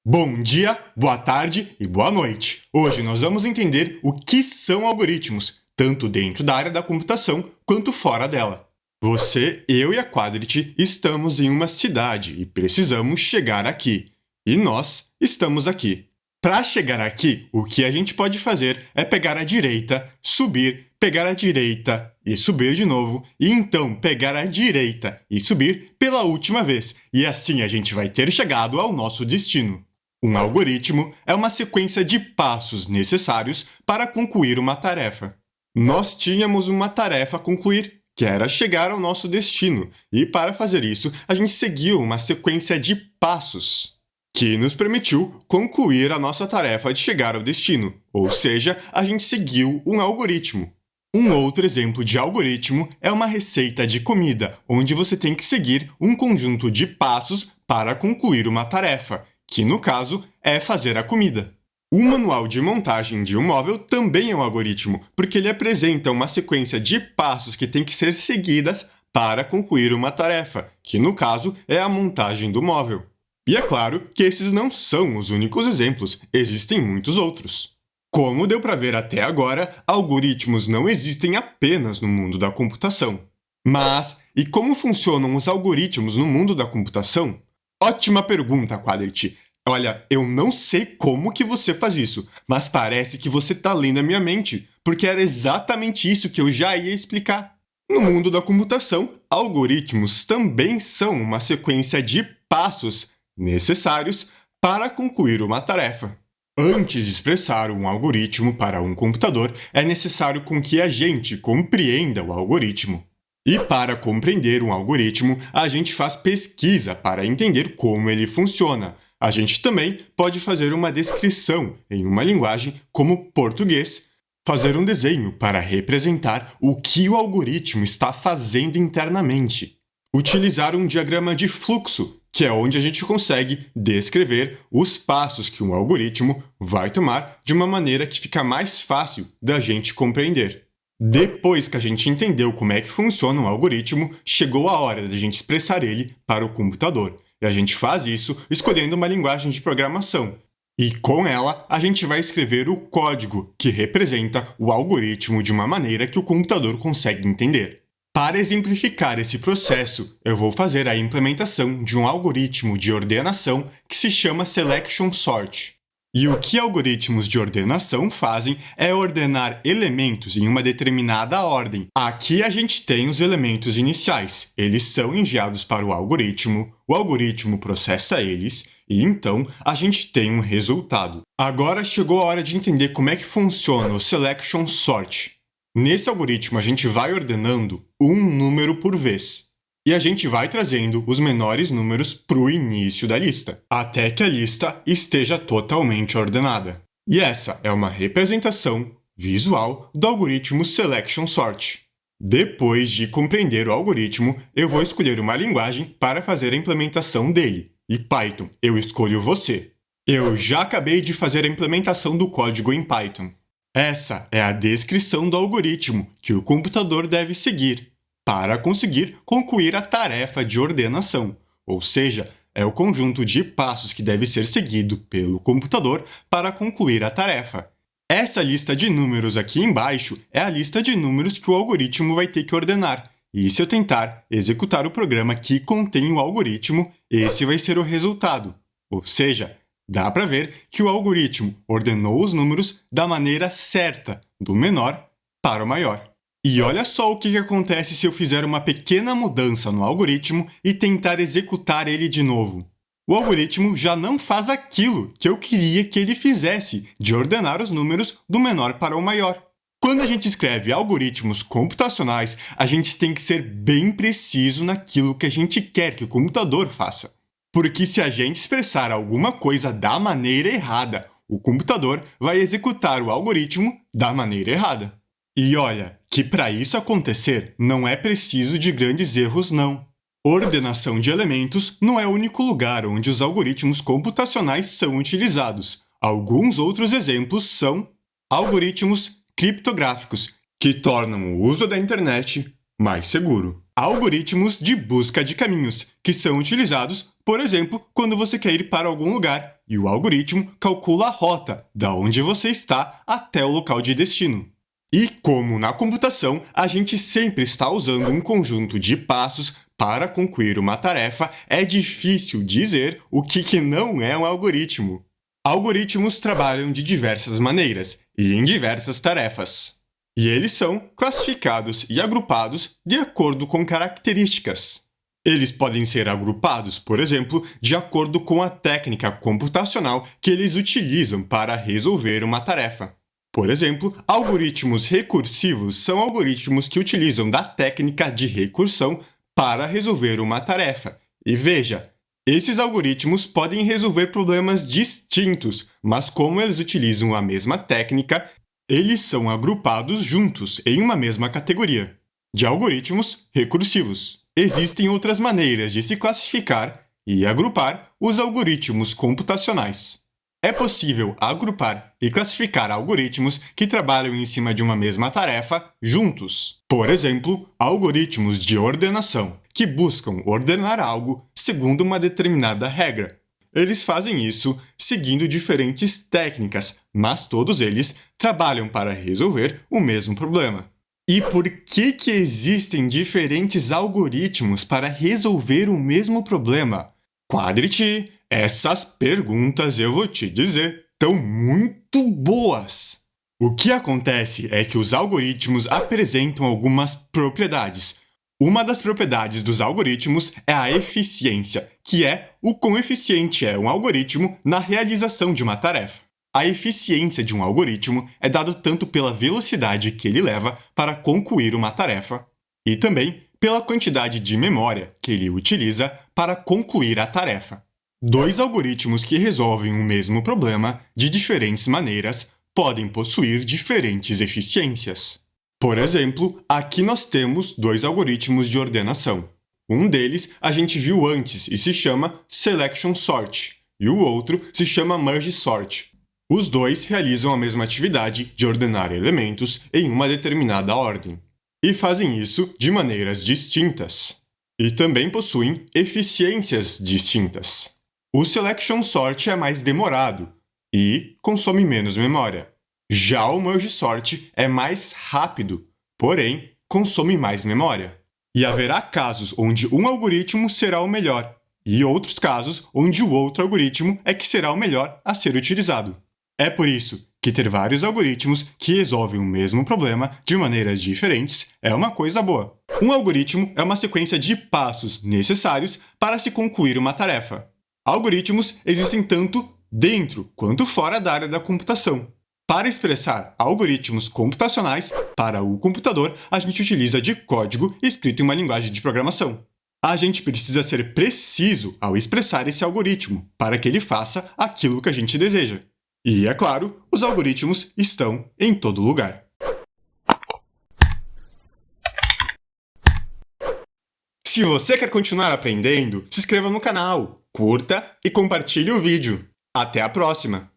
Bom dia, boa tarde e boa noite. Hoje nós vamos entender o que são algoritmos, tanto dentro da área da computação quanto fora dela. Você, eu e a Quadrit estamos em uma cidade e precisamos chegar aqui. E nós estamos aqui. Para chegar aqui, o que a gente pode fazer é pegar a direita, subir, pegar a direita e subir de novo, e então pegar a direita e subir pela última vez. E assim a gente vai ter chegado ao nosso destino. Um algoritmo é uma sequência de passos necessários para concluir uma tarefa. Nós tínhamos uma tarefa a concluir, que era chegar ao nosso destino, e para fazer isso, a gente seguiu uma sequência de passos que nos permitiu concluir a nossa tarefa de chegar ao destino, ou seja, a gente seguiu um algoritmo. Um outro exemplo de algoritmo é uma receita de comida, onde você tem que seguir um conjunto de passos para concluir uma tarefa, que no caso é fazer a comida. O manual de montagem de um móvel também é um algoritmo, porque ele apresenta uma sequência de passos que tem que ser seguidas para concluir uma tarefa, que no caso é a montagem do móvel. E é claro que esses não são os únicos exemplos, existem muitos outros. Como deu para ver até agora, algoritmos não existem apenas no mundo da computação. Mas, e como funcionam os algoritmos no mundo da computação? Ótima pergunta, Quadrit. Olha, eu não sei como que você faz isso, mas parece que você está lendo a minha mente, porque era exatamente isso que eu já ia explicar. No mundo da computação, algoritmos também são uma sequência de passos necessários para concluir uma tarefa. Antes de expressar um algoritmo para um computador, é necessário com que a gente compreenda o algoritmo. E para compreender um algoritmo, a gente faz pesquisa para entender como ele funciona. A gente também pode fazer uma descrição em uma linguagem como português, fazer um desenho para representar o que o algoritmo está fazendo internamente, utilizar um diagrama de fluxo, que é onde a gente consegue descrever os passos que um algoritmo vai tomar de uma maneira que fica mais fácil da gente compreender. Depois que a gente entendeu como é que funciona um algoritmo, chegou a hora de a gente expressar ele para o computador. E a gente faz isso escolhendo uma linguagem de programação. E com ela, a gente vai escrever o código que representa o algoritmo de uma maneira que o computador consegue entender. Para exemplificar esse processo, eu vou fazer a implementação de um algoritmo de ordenação que se chama Selection Sort. E o que algoritmos de ordenação fazem é ordenar elementos em uma determinada ordem. Aqui a gente tem os elementos iniciais. Eles são enviados para o algoritmo processa eles, e então a gente tem um resultado. Agora chegou a hora de entender como é que funciona o Selection Sort. Nesse algoritmo, a gente vai ordenando um número por vez. E a gente vai trazendo os menores números para o início da lista, até que a lista esteja totalmente ordenada. E essa é uma representação visual do algoritmo Selection Sort. Depois de compreender o algoritmo, eu vou escolher uma linguagem para fazer a implementação dele. E Python, eu escolho você. Eu já acabei de fazer a implementação do código em Python. Essa é a descrição do algoritmo que o computador deve seguir para conseguir concluir a tarefa de ordenação, ou seja, é o conjunto de passos que deve ser seguido pelo computador para concluir a tarefa. Essa lista de números aqui embaixo é a lista de números que o algoritmo vai ter que ordenar. E se eu tentar executar o programa que contém o algoritmo, esse vai ser o resultado. Ou seja, dá para ver que o algoritmo ordenou os números da maneira certa, do menor para o maior. E olha só o que acontece se eu fizer uma pequena mudança no algoritmo e tentar executar ele de novo. O algoritmo já não faz aquilo que eu queria que ele fizesse, de ordenar os números do menor para o maior. Quando a gente escreve algoritmos computacionais, a gente tem que ser bem preciso naquilo que a gente quer que o computador faça. Porque se a gente expressar alguma coisa da maneira errada, o computador vai executar o algoritmo da maneira errada. E olha, que para isso acontecer, não é preciso de grandes erros não. Ordenação de elementos não é o único lugar onde os algoritmos computacionais são utilizados. Alguns outros exemplos são algoritmos criptográficos, que tornam o uso da internet mais seguro. Algoritmos de busca de caminhos, que são utilizados, por exemplo, quando você quer ir para algum lugar e o algoritmo calcula a rota da onde você está até o local de destino. E como na computação, a gente sempre está usando um conjunto de passos para concluir uma tarefa, é difícil dizer o que não é um algoritmo. Algoritmos trabalham de diversas maneiras e em diversas tarefas. E eles são classificados e agrupados de acordo com características. Eles podem ser agrupados, por exemplo, de acordo com a técnica computacional que eles utilizam para resolver uma tarefa. Por exemplo, algoritmos recursivos são algoritmos que utilizam da técnica de recursão para resolver uma tarefa. E veja, esses algoritmos podem resolver problemas distintos, mas como eles utilizam a mesma técnica, eles são agrupados juntos em uma mesma categoria, de algoritmos recursivos. Existem outras maneiras de se classificar e agrupar os algoritmos computacionais. É possível agrupar e classificar algoritmos que trabalham em cima de uma mesma tarefa juntos. Por exemplo, algoritmos de ordenação, que buscam ordenar algo segundo uma determinada regra. Eles fazem isso seguindo diferentes técnicas, mas todos eles trabalham para resolver o mesmo problema. E por que existem diferentes algoritmos para resolver o mesmo problema? Quadriti, essas perguntas eu vou te dizer, estão muito boas! O que acontece é que os algoritmos apresentam algumas propriedades. Uma das propriedades dos algoritmos é a eficiência, que é o quão eficiente é um algoritmo na realização de uma tarefa. A eficiência de um algoritmo é dada tanto pela velocidade que ele leva para concluir uma tarefa, e também pela quantidade de memória que ele utiliza para concluir a tarefa. Dois algoritmos que resolvem o mesmo problema de diferentes maneiras podem possuir diferentes eficiências. Por exemplo, aqui nós temos dois algoritmos de ordenação. Um deles a gente viu antes e se chama Selection Sort, e o outro se chama Merge Sort. Os dois realizam a mesma atividade de ordenar elementos em uma determinada ordem, e fazem isso de maneiras distintas. E também possuem eficiências distintas. O Selection Sort é mais demorado e consome menos memória. Já o Merge Sort é mais rápido, porém consome mais memória. E haverá casos onde um algoritmo será o melhor, e outros casos onde o outro algoritmo é que será o melhor a ser utilizado. É por isso que ter vários algoritmos que resolvem o mesmo problema de maneiras diferentes é uma coisa boa. Um algoritmo é uma sequência de passos necessários para se concluir uma tarefa. Algoritmos existem tanto dentro quanto fora da área da computação. Para expressar algoritmos computacionais para o computador, a gente utiliza de código escrito em uma linguagem de programação. A gente precisa ser preciso ao expressar esse algoritmo para que ele faça aquilo que a gente deseja. E, é claro, os algoritmos estão em todo lugar. Se você quer continuar aprendendo, se inscreva no canal, curta e compartilhe o vídeo. Até a próxima!